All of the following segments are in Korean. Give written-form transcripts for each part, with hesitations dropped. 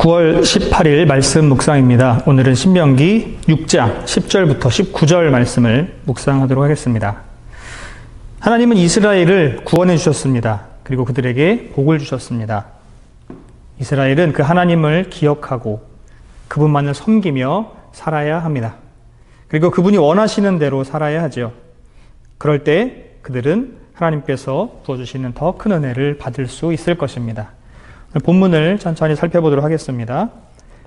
9월 18일 말씀 묵상입니다. 오늘은 신명기 6장 10절부터 19절 말씀을 묵상하도록 하겠습니다. 하나님은 이스라엘을 구원해 주셨습니다. 그리고 그들에게 복을 주셨습니다. 이스라엘은 그 하나님을 기억하고 그분만을 섬기며 살아야 합니다. 그리고 그분이 원하시는 대로 살아야 하죠. 그럴 때 그들은 하나님께서 부어주시는 더 큰 은혜를 받을 수 있을 것입니다. 본문을 천천히 살펴보도록 하겠습니다.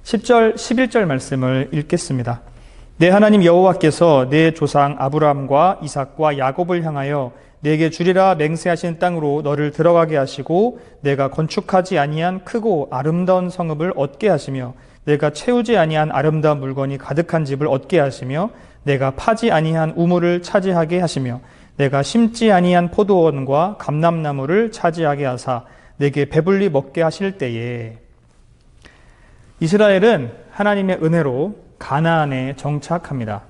10절, 11절 말씀을 읽겠습니다. 내 하나님 여호와께서 내 조상 아브라함과 이삭과 야곱을 향하여 내게 주리라 맹세하신 땅으로 너를 들어가게 하시고 내가 건축하지 아니한 크고 아름다운 성읍을 얻게 하시며 내가 채우지 아니한 아름다운 물건이 가득한 집을 얻게 하시며 내가 파지 아니한 우물을 차지하게 하시며 내가 심지 아니한 포도원과 감람나무를 차지하게 하사 내게 배불리 먹게 하실 때에 이스라엘은 하나님의 은혜로 가나안에 정착합니다.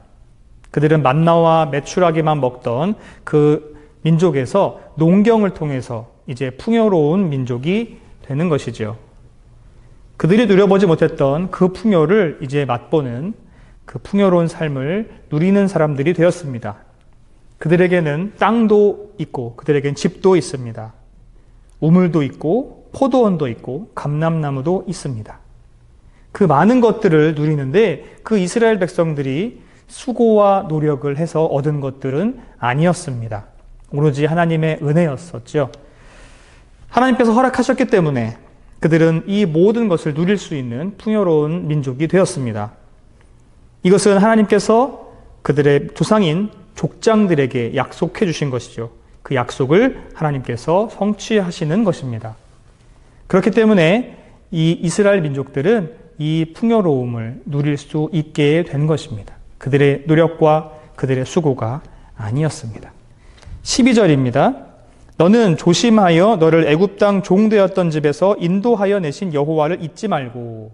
그들은 만나와 메추라기만 먹던 그 민족에서 농경을 통해서 이제 풍요로운 민족이 되는 것이죠. 그들이 누려보지 못했던 그 풍요를 이제 맛보는 그 풍요로운 삶을 누리는 사람들이 되었습니다. 그들에게는 땅도 있고 그들에게는 집도 있습니다. 우물도 있고 포도원도 있고 감람나무도 있습니다. 그 많은 것들을 누리는데 그 이스라엘 백성들이 수고와 노력을 해서 얻은 것들은 아니었습니다. 오로지 하나님의 은혜였었죠. 하나님께서 허락하셨기 때문에 그들은 이 모든 것을 누릴 수 있는 풍요로운 민족이 되었습니다. 이것은 하나님께서 그들의 조상인 족장들에게 약속해 주신 것이죠. 그 약속을 하나님께서 성취하시는 것입니다. 그렇기 때문에 이 이스라엘 민족들은 이 풍요로움을 누릴 수 있게 된 것입니다. 그들의 노력과 그들의 수고가 아니었습니다. 12절입니다. 너는 조심하여 너를 애굽 땅 종되었던 집에서 인도하여 내신 여호와를 잊지 말고.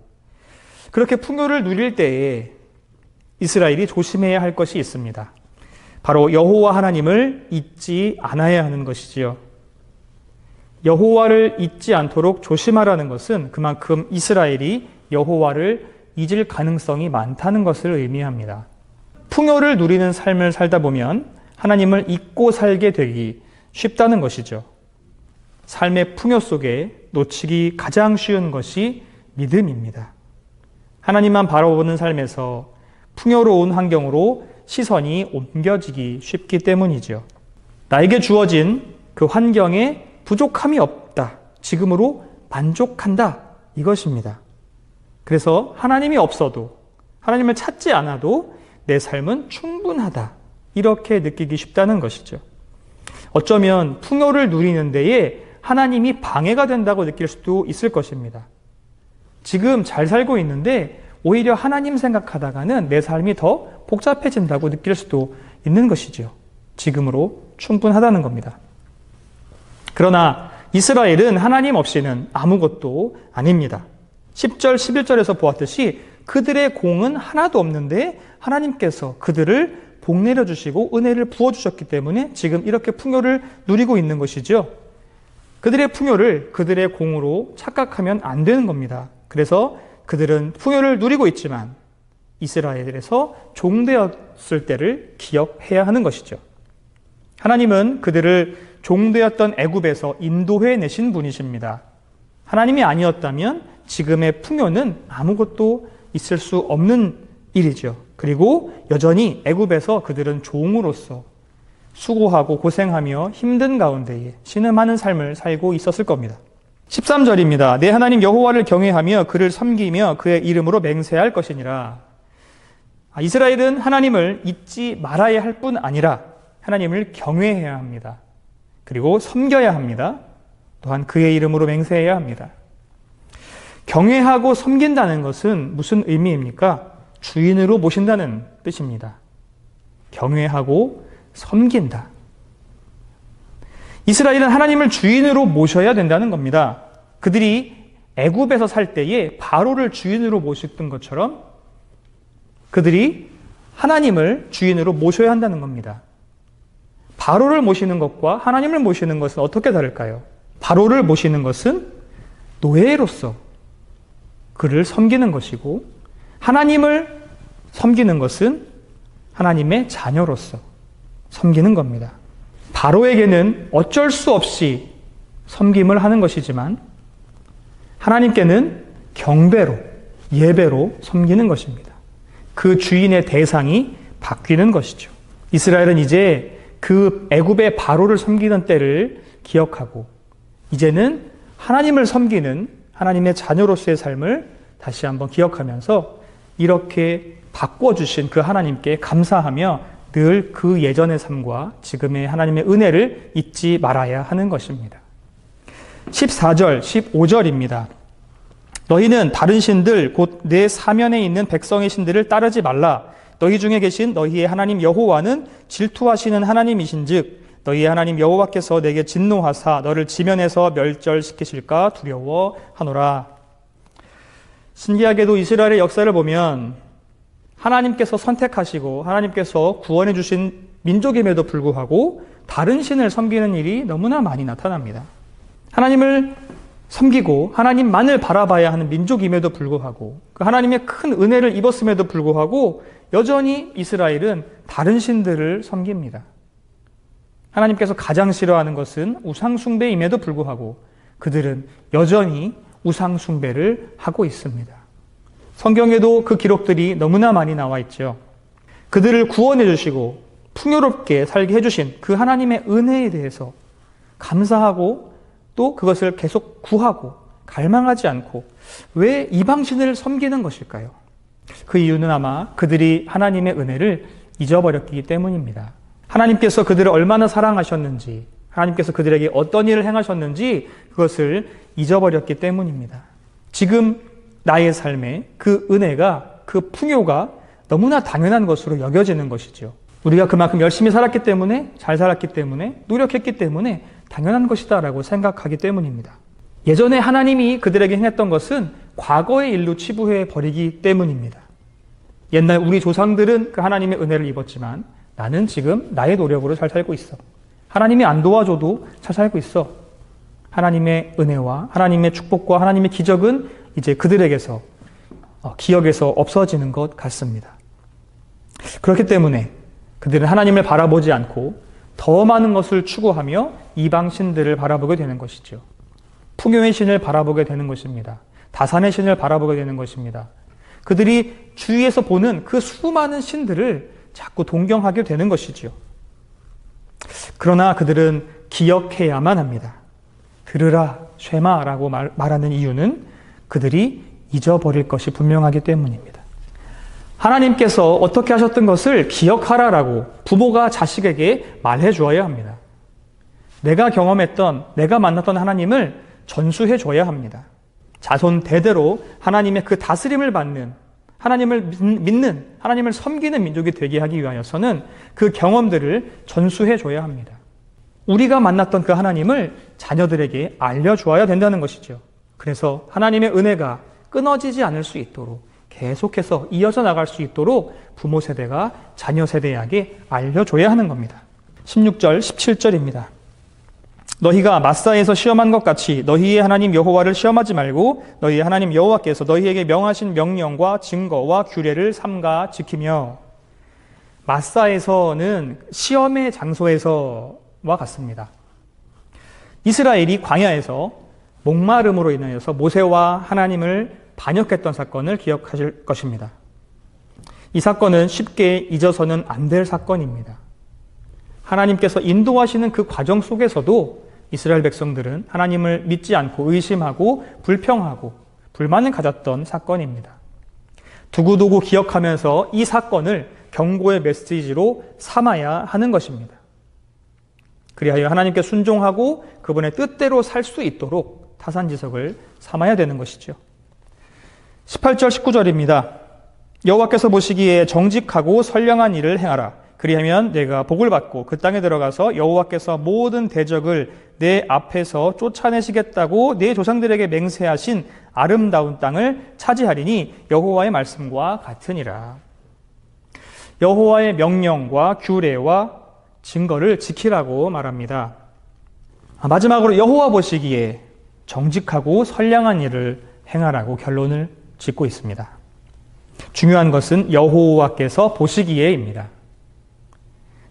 그렇게 풍요를 누릴 때에 이스라엘이 조심해야 할 것이 있습니다. 바로 여호와 하나님을 잊지 않아야 하는 것이지요. 여호와를 잊지 않도록 조심하라는 것은 그만큼 이스라엘이 여호와를 잊을 가능성이 많다는 것을 의미합니다. 풍요를 누리는 삶을 살다 보면 하나님을 잊고 살게 되기 쉽다는 것이죠. 삶의 풍요 속에 놓치기 가장 쉬운 것이 믿음입니다. 하나님만 바라보는 삶에서 풍요로운 환경으로 시선이 옮겨지기 쉽기 때문이죠. 나에게 주어진 그 환경에 부족함이 없다. 지금으로 만족한다. 이것입니다. 그래서 하나님이 없어도 하나님을 찾지 않아도 내 삶은 충분하다. 이렇게 느끼기 쉽다는 것이죠. 어쩌면 풍요를 누리는 데에 하나님이 방해가 된다고 느낄 수도 있을 것입니다. 지금 잘 살고 있는데 오히려 하나님 생각하다가는 내 삶이 더 복잡해진다고 느낄 수도 있는 것이죠. 지금으로 충분하다는 겁니다. 그러나 이스라엘은 하나님 없이는 아무것도 아닙니다. 10절, 11절에서 보았듯이 그들의 공은 하나도 없는데 하나님께서 그들을 복내려 주시고 은혜를 부어주셨기 때문에 지금 이렇게 풍요를 누리고 있는 것이죠. 그들의 풍요를 그들의 공으로 착각하면 안 되는 겁니다. 그래서 그들은 풍요를 누리고 있지만 이스라엘에서 종되었을 때를 기억해야 하는 것이죠. 하나님은 그들을 종되었던 애굽에서 인도해 내신 분이십니다. 하나님이 아니었다면 지금의 풍요는 아무것도 있을 수 없는 일이죠. 그리고 여전히 애굽에서 그들은 종으로서 수고하고 고생하며 힘든 가운데에 신음하는 삶을 살고 있었을 겁니다. 13절입니다. 내 하나님 여호와를 경외하며 그를 섬기며 그의 이름으로 맹세할 것이니라. 이스라엘은 하나님을 잊지 말아야 할 뿐 아니라 하나님을 경외해야 합니다. 그리고 섬겨야 합니다. 또한 그의 이름으로 맹세해야 합니다. 경외하고 섬긴다는 것은 무슨 의미입니까? 주인으로 모신다는 뜻입니다. 경외하고 섬긴다. 이스라엘은 하나님을 주인으로 모셔야 된다는 겁니다. 그들이 애굽에서 살 때에 바로를 주인으로 모셨던 것처럼 그들이 하나님을 주인으로 모셔야 한다는 겁니다. 바로를 모시는 것과 하나님을 모시는 것은 어떻게 다를까요? 바로를 모시는 것은 노예로서 그를 섬기는 것이고, 하나님을 섬기는 것은 하나님의 자녀로서 섬기는 겁니다. 바로에게는 어쩔 수 없이 섬김을 하는 것이지만 하나님께는 경배로, 예배로 섬기는 것입니다. 그 주인의 대상이 바뀌는 것이죠. 이스라엘은 이제 그 애굽의 바로를 섬기던 때를 기억하고 이제는 하나님을 섬기는 하나님의 자녀로서의 삶을 다시 한번 기억하면서 이렇게 바꿔주신 그 하나님께 감사하며 늘 그 예전의 삶과 지금의 하나님의 은혜를 잊지 말아야 하는 것입니다. 14절, 15절입니다. 너희는 다른 신들 곧 내 사면에 있는 백성의 신들을 따르지 말라. 너희 중에 계신 너희의 하나님 여호와는 질투하시는 하나님이신즉 너희의 하나님 여호와께서 내게 진노하사 너를 지면에서 멸절시키실까 두려워하노라. 신기하게도 이스라엘의 역사를 보면 하나님께서 선택하시고 하나님께서 구원해 주신 민족임에도 불구하고 다른 신을 섬기는 일이 너무나 많이 나타납니다. 하나님을 섬기고 하나님만을 바라봐야 하는 민족임에도 불구하고 그 하나님의 큰 은혜를 입었음에도 불구하고 여전히 이스라엘은 다른 신들을 섬깁니다. 하나님께서 가장 싫어하는 것은 우상숭배임에도 불구하고 그들은 여전히 우상숭배를 하고 있습니다. 성경에도 그 기록들이 너무나 많이 나와 있죠. 그들을 구원해 주시고 풍요롭게 살게 해주신 그 하나님의 은혜에 대해서 감사하고 또 그것을 계속 구하고 갈망하지 않고 왜 이방신을 섬기는 것일까요? 그 이유는 아마 그들이 하나님의 은혜를 잊어버렸기 때문입니다. 하나님께서 그들을 얼마나 사랑하셨는지, 하나님께서 그들에게 어떤 일을 행하셨는지 그것을 잊어버렸기 때문입니다. 지금 나의 삶에 그 은혜가, 그 풍요가 너무나 당연한 것으로 여겨지는 것이죠. 우리가 그만큼 열심히 살았기 때문에, 잘 살았기 때문에, 노력했기 때문에 당연한 것이다라고 생각하기 때문입니다. 예전에 하나님이 그들에게 행했던 것은 과거의 일로 치부해 버리기 때문입니다. 옛날 우리 조상들은 그 하나님의 은혜를 입었지만 나는 지금 나의 노력으로 잘 살고 있어. 하나님이 안 도와줘도 잘 살고 있어. 하나님의 은혜와 하나님의 축복과 하나님의 기적은 이제 그들에게서 기억에서 없어지는 것 같습니다. 그렇기 때문에 그들은 하나님을 바라보지 않고 더 많은 것을 추구하며 이방 신들을 바라보게 되는 것이죠. 풍요의 신을 바라보게 되는 것입니다. 다산의 신을 바라보게 되는 것입니다. 그들이 주위에서 보는 그 수많은 신들을 자꾸 동경하게 되는 것이지요. 그러나 그들은 기억해야만 합니다. 들으라, 쉐마라고 말하는 이유는 그들이 잊어버릴 것이 분명하기 때문입니다. 하나님께서 어떻게 하셨던 것을 기억하라라고 부모가 자식에게 말해 주어야 합니다. 내가 경험했던, 내가 만났던 하나님을 전수해 줘야 합니다. 자손 대대로 하나님의 그 다스림을 받는, 하나님을 믿는, 하나님을 섬기는 민족이 되게 하기 위하여서는 그 경험들을 전수해 줘야 합니다. 우리가 만났던 그 하나님을 자녀들에게 알려주어야 된다는 것이죠. 그래서 하나님의 은혜가 끊어지지 않을 수 있도록 계속해서 이어져 나갈 수 있도록 부모 세대가 자녀 세대에게 알려줘야 하는 겁니다. 16절, 17절입니다. 너희가 마사에서 시험한 것 같이 너희의 하나님 여호와를 시험하지 말고 너희의 하나님 여호와께서 너희에게 명하신 명령과 증거와 규례를 삼가 지키며. 마사에서는 시험의 장소에서와 같습니다. 이스라엘이 광야에서 목마름으로 인하여서 모세와 하나님을 반역했던 사건을 기억하실 것입니다. 이 사건은 쉽게 잊어서는 안 될 사건입니다. 하나님께서 인도하시는 그 과정 속에서도 이스라엘 백성들은 하나님을 믿지 않고 의심하고 불평하고 불만을 가졌던 사건입니다. 두고두고 기억하면서 이 사건을 경고의 메시지로 삼아야 하는 것입니다. 그리하여 하나님께 순종하고 그분의 뜻대로 살 수 있도록 타산지석을 삼아야 되는 것이죠. 18절 19절입니다. 여호와께서 보시기에 정직하고 선량한 일을 행하라. 그리하면 내가 복을 받고 그 땅에 들어가서 여호와께서 모든 대적을 내 앞에서 쫓아내시겠다고 내 조상들에게 맹세하신 아름다운 땅을 차지하리니 여호와의 말씀과 같으니라. 여호와의 명령과 규례와 증거를 지키라고 말합니다. 마지막으로 여호와 보시기에 정직하고 선량한 일을 행하라고 결론을 짓고 있습니다. 중요한 것은 여호와께서 보시기에입니다.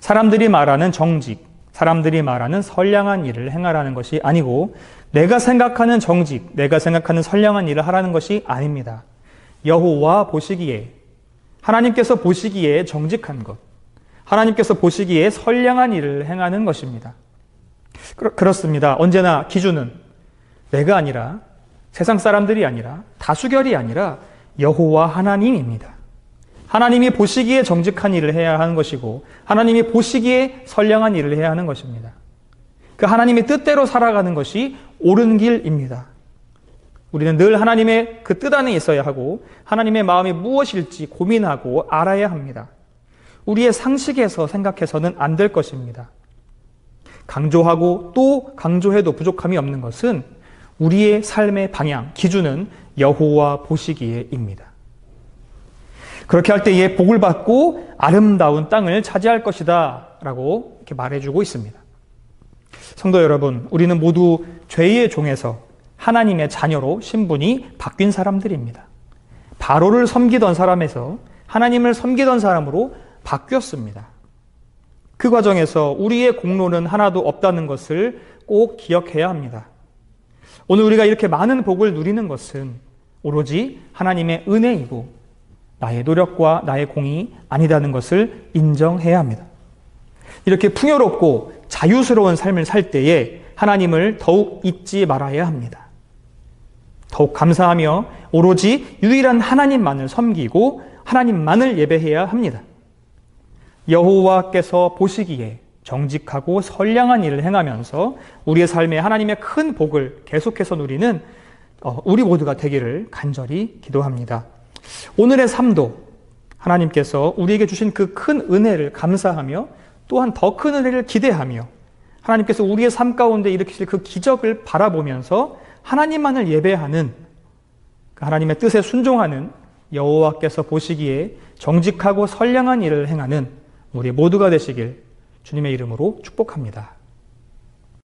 사람들이 말하는 정직, 사람들이 말하는 선량한 일을 행하라는 것이 아니고 내가 생각하는 정직, 내가 생각하는 선량한 일을 하라는 것이 아닙니다. 여호와 보시기에, 하나님께서 보시기에 정직한 것, 하나님께서 보시기에 선량한 일을 행하는 것입니다. 그렇습니다. 언제나 기준은 내가 아니라, 세상 사람들이 아니라, 다수결이 아니라 여호와 하나님입니다. 하나님이 보시기에 정직한 일을 해야 하는 것이고 하나님이 보시기에 선량한 일을 해야 하는 것입니다. 그 하나님의 뜻대로 살아가는 것이 옳은 길입니다. 우리는 늘 하나님의 그 뜻 안에 있어야 하고 하나님의 마음이 무엇일지 고민하고 알아야 합니다. 우리의 상식에서 생각해서는 안 될 것입니다. 강조하고 또 강조해도 부족함이 없는 것은 우리의 삶의 방향, 기준은 여호와 보시기에입니다. 그렇게 할 때에 복을 받고 아름다운 땅을 차지할 것이다 라고 이렇게 말해주고 있습니다. 성도 여러분, 우리는 모두 죄의 종에서 하나님의 자녀로 신분이 바뀐 사람들입니다. 바로를 섬기던 사람에서 하나님을 섬기던 사람으로 바뀌었습니다. 그 과정에서 우리의 공로는 하나도 없다는 것을 꼭 기억해야 합니다. 오늘 우리가 이렇게 많은 복을 누리는 것은 오로지 하나님의 은혜이고 나의 노력과 나의 공이 아니다는 것을 인정해야 합니다. 이렇게 풍요롭고 자유스러운 삶을 살 때에 하나님을 더욱 잊지 말아야 합니다. 더욱 감사하며 오로지 유일한 하나님만을 섬기고 하나님만을 예배해야 합니다. 여호와께서 보시기에 정직하고 선량한 일을 행하면서 우리의 삶에 하나님의 큰 복을 계속해서 누리는 우리 모두가 되기를 간절히 기도합니다. 오늘의 삶도 하나님께서 우리에게 주신 그 큰 은혜를 감사하며 또한 더 큰 은혜를 기대하며 하나님께서 우리의 삶 가운데 일으키실 그 기적을 바라보면서 하나님만을 예배하는 하나님의 뜻에 순종하는 여호와께서 보시기에 정직하고 선량한 일을 행하는 우리 모두가 되시길 주님의 이름으로 축복합니다.